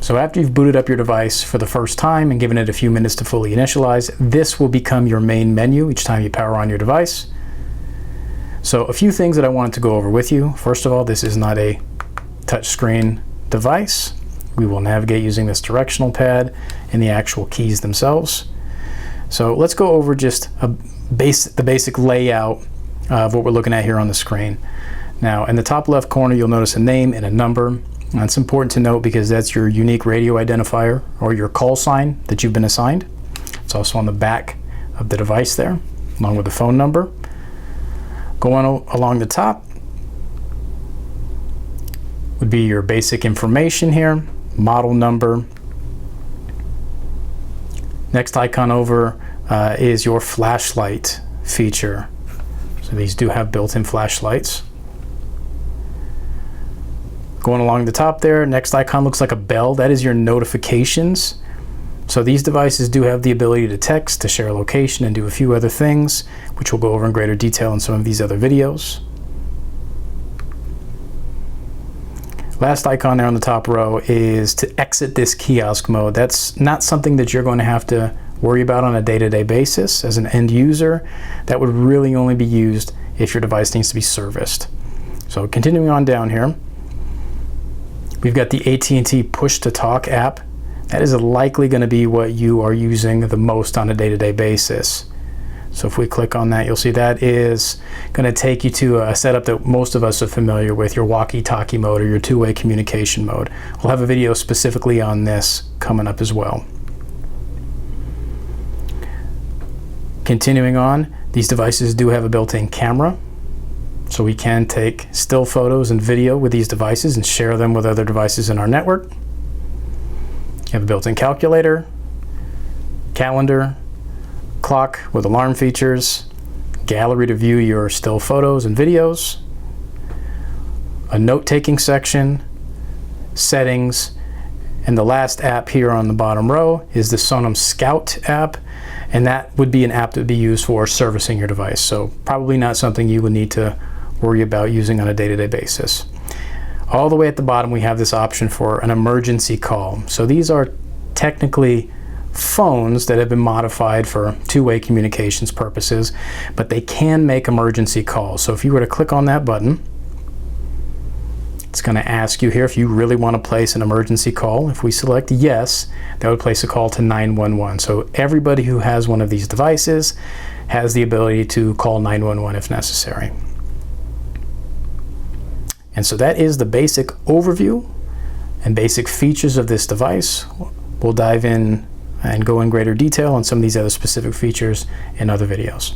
So after you've booted up your device for the first time and given it a few minutes to fully initialize, this will become your main menu each time you power on your device. So a few things that I wanted to go over with you. First of all, this is not a touchscreen device. We will navigate using this directional pad and the actual keys themselves. So let's go over just the basic layout of what we're looking at here on the screen. Now, in the top left corner, you'll notice a name and a number. That's important to note because that's your unique radio identifier or your call sign that you've been assigned. It's also on the back of the device there, along with the phone number. Going along the top would be your basic information here, model number. Next icon over is your flashlight feature. So these do have built-in flashlights. Going along the top there, next icon looks like a bell. That is your notifications. So these devices do have the ability to text, to share location, and do a few other things, which we'll go over in greater detail in some of these other videos. Last icon there on the top row is to exit this kiosk mode. That's not something that you're going to have to worry about on a day-to-day basis. As an end user, that would really only be used if your device needs to be serviced. So continuing on down here, we've got the AT&T push-to-talk app. That is likely going to be what you are using the most on a day-to-day basis. So if we click on that, you'll see that is going to take you to a setup that most of us are familiar with, your walkie-talkie mode or your two-way communication mode. We'll have a video specifically on this coming up as well. Continuing on, these devices do have a built-in camera, so we can take still photos and video with these devices and share them with other devices in our network. You have a built-in calculator, calendar, clock with alarm features, gallery to view your still photos and videos, a note-taking section, settings, and the last app here on the bottom row is the Sonim Scout app, and that would be an app that would be used for servicing your device. So probably not something you would need to worry about using on a day-to-day basis. All the way at the bottom, we have this option for an emergency call. So these are technically phones that have been modified for two-way communications purposes, but they can make emergency calls. So if you were to click on that button, it's going to ask you here if you really want to place an emergency call. If we select yes, that would place a call to 911. So everybody who has one of these devices has the ability to call 911 if necessary. And so that is the basic overview and basic features of this device. We'll dive in and go in greater detail on some of these other specific features in other videos.